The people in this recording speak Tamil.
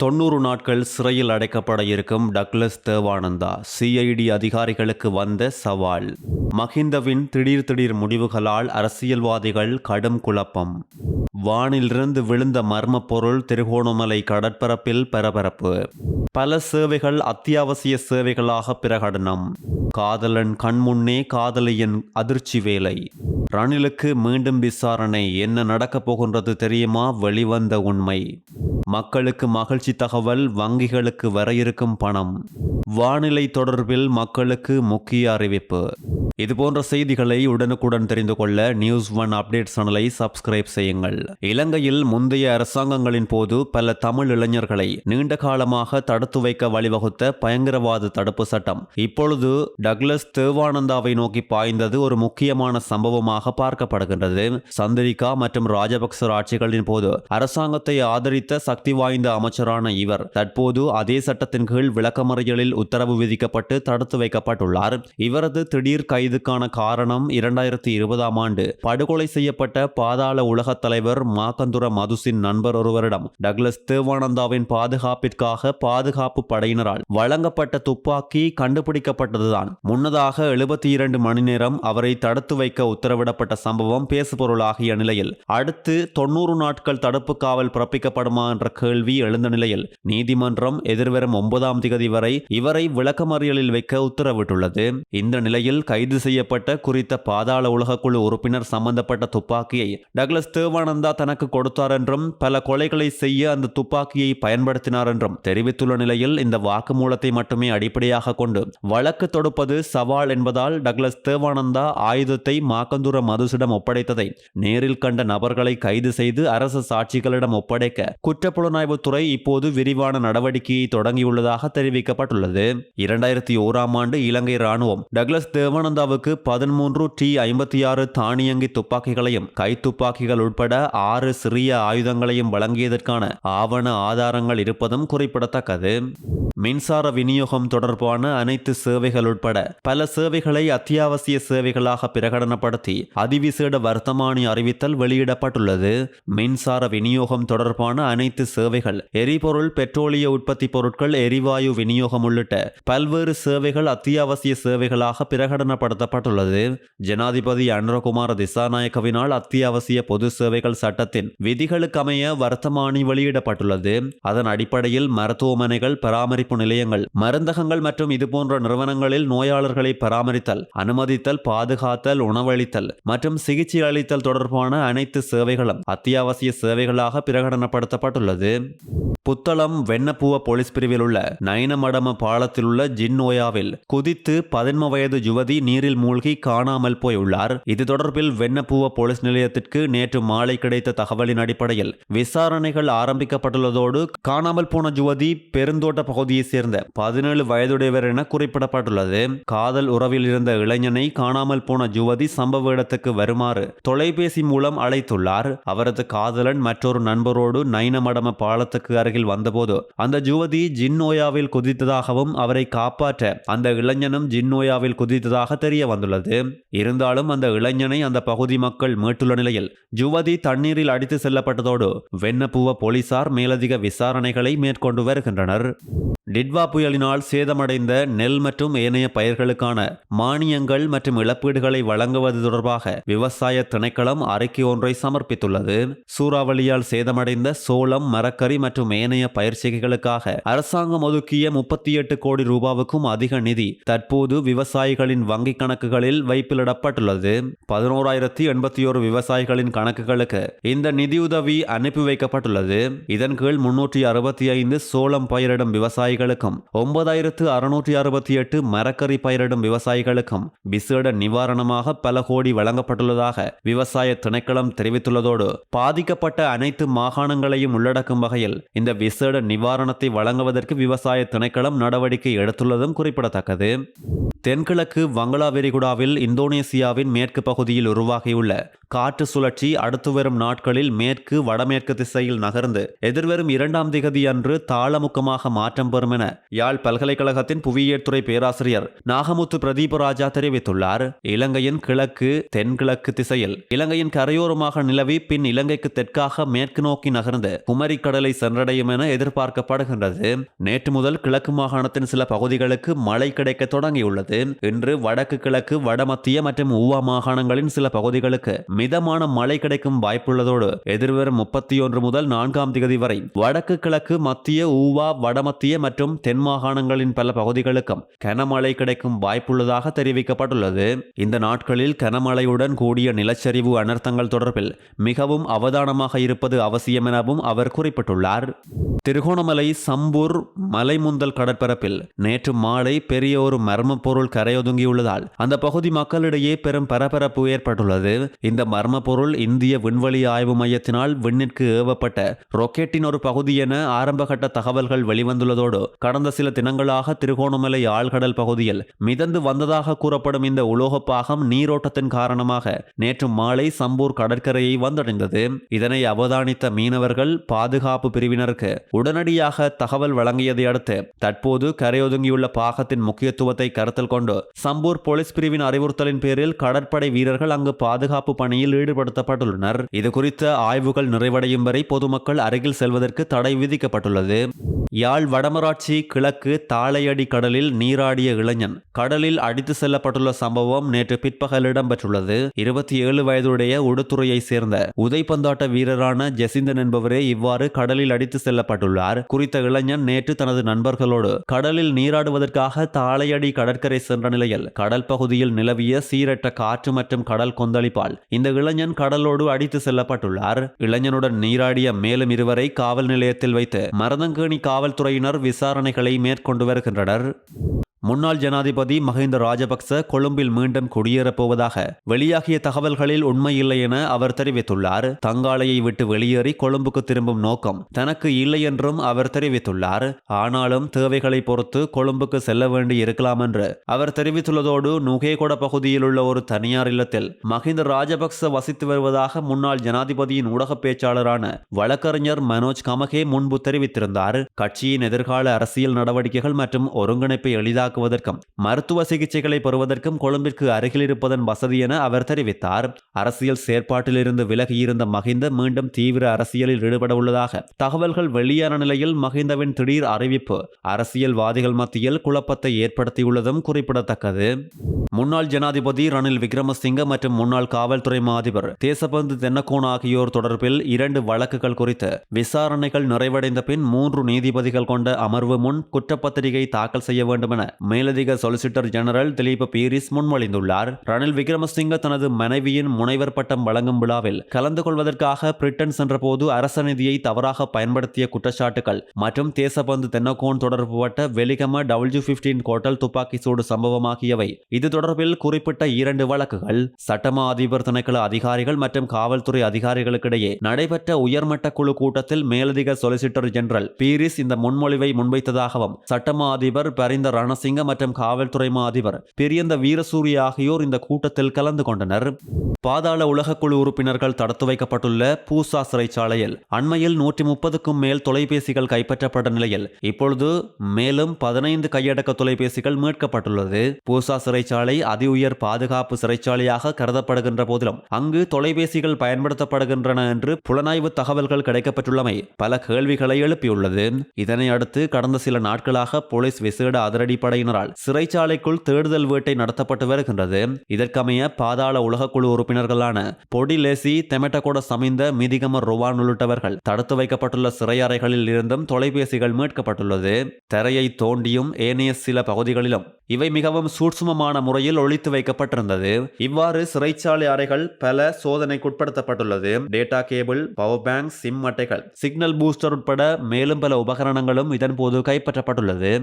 90 நாட்கள் சிறையில் அடைக்கப்பட இருக்கும் டக்ளஸ் தேவானந்தா சிஐடி அதிகாரிகளுக்கு வந்த சவால். மஹிந்தவின் திடீர் முடிவுகளால் அரசியல்வாதிகள் கடும் குழப்பம். வானிலிருந்து விழுந்த மர்ம பொருள் திருகோணமலை கடற்பரப்பில் பரபரப்பு. பல சேவைகள் அத்தியாவசிய சேவைகளாக பிரகடனம். காதலன் கண்முன்னே காதலியின் அதிர்ச்சி வேலை. ரணிலுக்கு மீண்டும் விசாரணை. என்ன நடக்கப் போகின்றது தெரியுமா? வெளிவந்த உண்மை. மக்களுக்கு மகிழ்ச்சி தகவல். வங்கிகளுக்கு வர இருக்கும் பணம். வானிலை தொடர்பில் மக்களுக்கு முக்கிய அறிவிப்பு. இதுபோன்ற செய்திகளை உடனுக்குடன் தெரிந்து கொள்ள நியூஸ்1 அப்டேட் சேனலை சப்ஸ்கிரைப் செய்யுங்கள். இலங்கையில் முந்தைய அரசாங்கங்களின் போது பல தமிழ் இளைஞர்களை நீண்ட காலமாக தடுத்து வைக்க வழிவகுத்த பயங்கரவாத தடுப்பு சட்டம் இப்பொழுது டக்ளஸ் தேவானந்தாவை நோக்கி பாய்ந்தது ஒரு முக்கியமான சம்பவமாக பார்க்கப்படுகின்றது. சந்திரிகா மற்றும் ராஜபக்ச ஆட்சிகளின் போது அரசாங்கத்தை ஆதரித்த சக்தி வாய்ந்த அமைச்சரான இவர் தற்போது அதே சட்டத்தின் கீழ் விளக்கமறியலில் உத்தரவு விதிக்கப்பட்டு தடுத்து வைக்கப்பட்டுள்ளார். இவரது திடீர் கைதுக்கான காரணம் 2020ஆம் ஆண்டு படுகொலை செய்யப்பட்ட பாதாள உலக தலைவர் மாக்கந்துர மதுசின் நண்பர் ஒருவரிடம் டக்ளஸ் தேவானந்தாவின் பாதுகாப்பிற்காக பாதுகாப்பு படையினரால் வழங்கப்பட்ட துப்பாக்கி கண்டுபிடிக்கப்பட்டதுதான். முன்னதாக 72 மணி நேரம் அவரை தடுத்து வைக்க உத்தரவிடப்பட்ட சம்பவம் பேசுபொருளாகிய நிலையில் அடுத்து 90 நாட்கள் தடுப்பு காவல் பிறப்பிக்கப்படுமா என்ற கேள்வி எழுந்த நிலையில் நீதிமன்றம் எதிர்வரும் 9ஆம் தேதி வரை இவரை விளக்கமறியலில் வைக்க உத்தரவிட்டுள்ளது. இந்த நிலையில் கைது செய்யப்பட்ட குறித்த பாதாள உலகக்குழு உறுப்பினர் சம்பந்தப்பட்ட துப்பாக்கியை டக்ளஸ் தேவானந்தா தனக்கு கொடுத்தார் என்றும் பல கொலைகளை செய்ய அந்த துப்பாக்கியை பயன்படுத்தினார் என்றும் தெரிவித்துள்ள நிலையில் இந்த வாக்குமூலத்தை மட்டுமே அடிப்படையாக கொண்டு வழக்கு தொடுப்பது சவால் என்பதால் டக்ளஸ் தேவானந்தா ஆயுதத்தை மாக்கந்துர மதுசிடம் ஒப்படைத்ததை நேரில் கண்ட நபர்களை கைது செய்து அரசு சாட்சிகளிடம் ஒப்படைக்க குற்றப்புலனாய்வுத்துறை இப்போது விரிவான நடவடிக்கையை தொடங்கியுள்ளதாக தெரிவிக்கப்பட்டுள்ளது. 2001ஆம் ஆண்டு இலங்கை ராணுவம் டக்ளஸ் தேவானந்தாவுக்கு 13 T-56 தானியங்கி துப்பாக்கிகளையும் கைத்துப்பாக்கிகள் உட்பட 6 சிறிய ஆயுதங்களையும் வழங்கியதற்கான ஆவண ஆதாரங்கள் இருப்பதும் குறிப்பிடத்தக்கது. மின்சார விநியோகம் தொடர்பான அனைத்து சேவைகள் உட்பட பல சேவைகளை அத்தியாவசிய சேவைகளாக பிரகடனப்படுத்தி அதிவிசேட வர்த்தமானி அறிவித்தல் வெளியிடப்பட்டுள்ளது. மின்சார விநியோகம் தொடர்பான அனைத்து சேவைகள், எரிபொருள், பெட்ரோலிய உற்பத்தி பொருட்கள், எரிவாயு விநியோகம் உள்ளிட்ட பல்வேறு சேவைகள் அத்தியாவசிய சேவைகளாக பிரகடனப்படுத்தப்பட்டுள்ளது. ஜனாதிபதி அனுரகுமார திசாநாயக்கவினால் அத்தியாவசிய பொது சேவைகள் சட்டத்தின் விதிகளுக்கமைய வர்த்தமானி வெளியிடப்பட்டுள்ளது. அதன் அடிப்படையில் மருத்துவமனைகள், பராமரிப்பு நிலையங்கள், மருந்தகங்கள் மற்றும் இதுபோன்ற நிறுவனங்களில் நோயாளர்களை பராமரித்தல், அனுமதித்தல், பாதுகாத்தல், உணவளித்தல் மற்றும் சிகிச்சை அளித்தல் தொடர்பான அனைத்து சேவைகளும் அத்தியாவசிய சேவைகளாக பிரகடனப்படுத்தப்பட்டுள்ளது. புத்தளம் வெண்ணப்புவ போலீஸ் பிரிவில் உள்ள நயனமடம பாலத்தில் உள்ள ஜின்னோயாவில் குதித்து 11 வயது யுவதி நீரில் மூழ்கி காணாமல் போயுள்ளார். இது தொடர்பில் வெண்ணப்புவ போலீஸ் நிலையத்திற்கு நேற்று மாலை கிடைத்த தகவலின் அடிப்படையில் விசாரணைகள் ஆரம்பிக்கப்பட்டுள்ளதோடு காணாமல் போன யுவதி பெருந்தோட்ட பகுதியைச் சேர்ந்த 17 வயதுடையவர் என குறிப்பிடப்பட்டுள்ளது. காதல் உறவில் இருந்த இளைஞனை காணாமல் போன யுவதி சம்பவ இடத்துக்கு வருமாறு தொலைபேசி மூலம் அழைத்துள்ளார். அவரது காதலன் மற்றொரு நண்பரோடு நயனமடம பாலத்துக்கு அருகில் வந்தபோது அந்த யுவதி ஜின்னோயாவில் குதித்ததாகவும் அவரை காப்பாற்ற அந்த இளைஞனும் ஜின்னோயாவில் குதித்ததாக தெரிய வந்துள்ளது. இருந்தாலும் அந்த இளைஞனை அந்த பகுதி மக்கள் மீட்டுள்ள நிலையில் யுவதி தண்ணீரில் அடித்து செல்லப்பட்டதோடு வெண்ணப்புவ போலீசார் மேலதிக விசாரணைகளை மேற்கொண்டு வருகின்றனர். டிட்வா புயலினால் சேதமடைந்த நெல் மற்றும் ஏனைய பயிர்களுக்கான மானியங்கள் மற்றும் இழப்பீடுகளை வழங்குவது தொடர்பாக விவசாய திணைக்களம் அறிக்கை ஒன்றை சமர்ப்பித்துள்ளது. சூறாவளியால் சேதமடைந்த சோளம், மரக்கறி மற்றும் ஏனைய பயிர்ச்செய்கைகளுக்காக அரசாங்கம் ஒதுக்கிய 38 கோடி ரூபாவுக்கும் அதிக நிதி தற்போது விவசாயிகளின் வங்கிக் கணக்குகளில் வைப்பிலிடப்பட்டுள்ளது. 11,081 விவசாயிகளின் கணக்குகளுக்கு இந்த நிதியுதவி அனுப்பி வைக்கப்பட்டுள்ளது. இதன் கீழ் 365 சோளம் பயிரிடும் விவசாயிகளுக்கும் 9,668 மரக்கறி பயிரிடும் விவசாயிகளுக்கும் விசேட நிவாரணமாக பல கோடி வழங்கப்பட்டுள்ளதாக விவசாய திணைக்களம் தெரிவித்துள்ளதோடு பாதிக்கப்பட்ட அனைத்து மாகாணங்களையும் உள்ளடக்கும் வகையில் இந்த விசேட நிவாரணத்தை வழங்குவதற்கு விவசாய திணைக்களம் நடவடிக்கை எடுத்துள்ளதும் குறிப்பிடத்தக்கது. தென்கிழக்கு வங்களா விரிகுடாவில் இந்தோனேசியாவின் மேற்கு பகுதியில் உருவாகியுள்ள காற்று சுழற்சி அடுத்து வரும் நாட்களில் மேற்கு வடமேற்கு திசையில் நகர்ந்து எதிர்வரும் 2ஆம் திகதி அன்று தாளமுக்கமாக மாற்றம் பெறும் என யாழ் பல்கலைக்கழகத்தின் புவியியல் துறை பேராசிரியர் நாகமுத்து பிரதீபராஜா தெரிவித்துள்ளார். இலங்கையின் கிழக்கு தென்கிழக்கு திசையில் இலங்கையின் கரையோரமாக நிலவி பின் இலங்கைக்கு தெற்காக மேற்கு நோக்கி நகர்ந்து குமரி கடலை சென்றடையும் என எதிர்பார்க்கப்படுகின்றது. நேற்று முதல் கிழக்கு மாகாணத்தின் சில பகுதிகளுக்கு மழை கிடைக்க தொடங்கியுள்ளது. இன்று வடக்கு கிழக்கு வடமத்திய மற்றும் ஊவா மாகாணங்களின் சில பகுதிகளுக்கு மிதமான மழை கிடைக்கும் வாய்ப்புள்ளதோடு எதிர்வரும் 31 முதல் 4ஆம் திகதி வரை வடக்கு கிழக்கு மத்திய ஊவா வடமத்திய மற்றும் தென் மாகாணங்களின் பல பகுதிகளுக்கும் கனமழை கிடைக்கும் வாய்ப்புள்ளதாக தெரிவிக்கப்பட்டுள்ளது. இந்த நாட்களில் கனமழையுடன் கூடிய நிலச்சரிவு அனர்த்தங்கள் தொடர்பில் மிகவும் அவதானமாக இருப்பது அவசியம் எனவும் அவர் குறிப்பிட்டுள்ளார். திருகோணமலை சம்பூர் மலைமுந்தல் கடற்பரப்பில் நேற்று மாலை பெரிய ஒரு மர்ம பொருள் கரையொதுங்கியுள்ளதால் அந்த பகுதி மக்களிடையே பெரும் பரபரப்பு ஏற்பட்டுள்ளது. இந்த மர்ம பொருள் இந்திய விண்வெளி ஆய்வு மையத்தினால் விண்ணிற்கு ஏவப்பட்ட ராக்கெட்டின் ஒரு பகுதி என ஆரம்பகட்ட தகவல்கள் வெளிவந்துள்ளதோடு கடந்த சில தினங்களாக திருகோணமலை ஆழ்கடல் பகுதியில் மிதந்து வந்ததாக கூறப்படும் இந்த உலோக பாகம் நீரோட்டத்தின் காரணமாக நேற்று மாலை சம்பூர் கடற்கரையை வந்தடைந்தது. இதனை அவதானித்த மீனவர்கள் பாதுகாப்பு பிரிவினருக்கு உடனடியாக தகவல் வழங்கியதை அடுத்து தற்போது கரையொதுங்கியுள்ள பாகத்தின் முக்கியத்துவத்தை கருத்தில் கொண்டு சம்பூர் போலீஸ் பிரிவின் அறிவுறுத்தலின் பேரில் கடற்படை வீரர்கள் அங்கு பாதுகாப்பு பணியில் ஈடுபடுத்தப்பட்டுள்ளனர். இது குறித்த ஆய்வுகள் நிறைவடையும் வரை பொதுமக்கள் அருகில் செல்வதற்கு தடை விதிக்கப்பட்டுள்ளது. யாழ் வடமராட்சி கிழக்கு தாளையடி கடலில் நீராடிய இளைஞன் கடலில் அடித்து செல்லப்பட்டுள்ள சம்பவம் நேற்று பிற்பகல் இடம்பெற்றுள்ளது. 27 வயதுடைய உடுத்துறையை சேர்ந்த உதைப்பந்தாட்ட வீரரான ஜெசிந்தன் என்பவரே இவ்வாறு கடலில் அடித்து செல்லப்பட்டுள்ளார். குறித்த இளைஞன் நேற்று தனது நண்பர்களோடு கடலில் நீராடுவதற்காக தாளையடி கடற்கரை சென்ற நிலையில் கடல் பகுதியில் நிலவிய சீரற்ற காற்று மற்றும் கடல் கொந்தளிப்பால் இந்த இளைஞன் கடலோடு அடித்து செல்லப்பட்டுள்ளார். இளைஞனுடன் நீராடிய மேலும் இருவரை காவல் நிலையத்தில் வைத்து மருதங்கேணி காவல்துறையினர் விசாரணைகளை மேற்கொண்டு வருகின்றனர். முன்னாள் ஜனாதிபதி மஹிந்த ராஜபக்ச கொழும்பில் மீண்டும் குடியேறப்போவதாக வெளியாகிய தகவல்களில் உண்மையில்லை என அவர் தெரிவித்துள்ளார். தங்காலையை விட்டு வெளியேறி கொழும்புக்கு திரும்பும் நோக்கம் தனக்கு இல்லை என்றும் அவர் தெரிவித்துள்ளார். ஆனாலும் தேவைகளை பொறுத்து கொழும்புக்கு செல்ல வேண்டி இருக்கலாம் என்று அவர் தெரிவித்துள்ளதோடு நுகேகொட பகுதியில் உள்ள ஒரு தனியார் இல்லத்தில் மஹிந்த ராஜபக்ச வசித்து வருவதாக முன்னாள் ஜனாதிபதியின் ஊடக பேச்சாளரான வழக்கறிஞர் மனோஜ் கமகே முன்பு தெரிவித்திருந்தார். கட்சியின் எதிர்கால அரசியல் நடவடிக்கைகள் மற்றும் ஒருங்கிணைப்பை எளிதாக மருத்துவ சிகிச்சைகளை பெறுவதற்கும் கொழும்பிற்கு அருகில் இருப்பதன் வசதி என அவர் தெரிவித்தார். அரசியல் செயற்பாட்டில் இருந்து விலகியிருந்த மஹிந்த மீண்டும் தீவிர அரசியலில் ஈடுபட உள்ளதாக தகவல்கள் வெளியான நிலையில் மஹிந்தவின் திடீர் அறிவிப்பு அரசியல்வாதிகள் மத்தியில் குழப்பத்தை ஏற்படுத்தியுள்ளதும் குறிப்பிடத்தக்கது. முன்னாள் ஜனாதிபதி ரணில் விக்ரமசிங்க மற்றும் முன்னாள் காவல்துறை அதிபர் தேசபந்து தென்னகோன் ஆகியோர் தொடர்பில் 2 வழக்குகள் குறித்து விசாரணைகள் நிறைவடைந்த பின் 3 நீதிபதிகள் கொண்ட அமர்வு முன் குற்றப்பத்திரிகை தாக்கல் செய்ய வேண்டும் என மேலதிக சொலிசிட்டர் ஜெனரல் திலீப பீரிஸ் முன்மொழிந்துள்ளார். ரணில் விக்ரமசிங்க தனது மனைவியின் முனைவர் பட்டம் வழங்கும் விழாவில் கலந்து கொள்வதற்காக பிரிட்டன் சென்றபோது அரச நிதியை தவறாக பயன்படுத்திய குற்றச்சாட்டுகள் மற்றும் தேசபந்து தென்னகோன் தொடர்புபட்ட வெலிகம W15 கோட்டல் துப்பாக்கி சூடு சம்பவம் ஆகியவை இது தொடர்பில் குறிப்பிட்ட 2 வழக்குகள். சட்டமா அதிபர் திணைக்கள அதிகாரிகள் மற்றும் காவல்துறை அதிகாரிகளுக்கிடையே நடைபெற்ற உயர்மட்ட குழு கூட்டத்தில் மேலதிக சொலிசிட்டர் ஜெனரல் பீரிஸ் இந்த முன்மொழிவை முன்வைத்ததாகவும் சட்டமா அதிபர் பரிந்த ரணசிங்க மற்றும் காவல்துறை அதிபர் பெரியந்த வீரசூரிய ஆகியோர் இந்த கூட்டத்தில் கலந்து கொண்டனர். பாதாள உலகக்குழு உறுப்பினர்கள் தடுத்து வைக்கப்பட்டுள்ள பூசா சிறைச்சாலையில் அண்மையில் 130க்கும் மேல் தொலைபேசிகள் கைப்பற்றப்பட்ட நிலையில் இப்பொழுது மேலும் 15 கையடக்க தொலைபேசிகள் மீட்கப்பட்டுள்ளது. பூசா சிறைச்சாலை அதி உயர் பாதுகாப்பு சிறைச்சாலையாக கருதப்படுகின்ற போதிலும் அங்கு தொலைபேசிகள் பயன்படுத்தப்படுகின்றன என்று புலனாய்வு தகவல்கள் கிடைக்கப்பட்டுள்ளமை பல கேள்விகளை எழுப்பியுள்ளது. இதனை அடுத்து கடந்த சில நாட்களாக போலீஸ் விசேட அதிரடிப்படையினரால் சிறைச்சாலைக்குள் தேடுதல் வேட்டை நடத்தப்பட்டு வருகின்றது. இதற்கமைய பாதாள உலகக்குழு உறுப்பினர்களான பொடி லேசி தெமட்டகொட சமிந்த மிதிகம ருவான் உள்ளிட்டவர்கள் தடுத்து வைக்கப்பட்டுள்ள சிறையறைகளில் இருந்தும் தொலைபேசிகள் மீட்கப்பட்டுள்ளது. தரையை தோண்டியும் ஏனைய சில பகுதிகளிலும் இவை மிகவும் சூட்சுமமான முறையில் ஒழித்து வைக்கப்பட்டிருந்தது. இவ்வாறு சிறைச்சாலை அறைகள் பல சோதனைக்குட்படுத்தப்பட்டுள்ளது. Data cable, power bank, sim அட்டைகள், சிக்னல் பூஸ்டர் உட்பட மேலும் பல உபகரணங்களும் இதன்போது கைப்பற்றப்பட்டுள்ளது.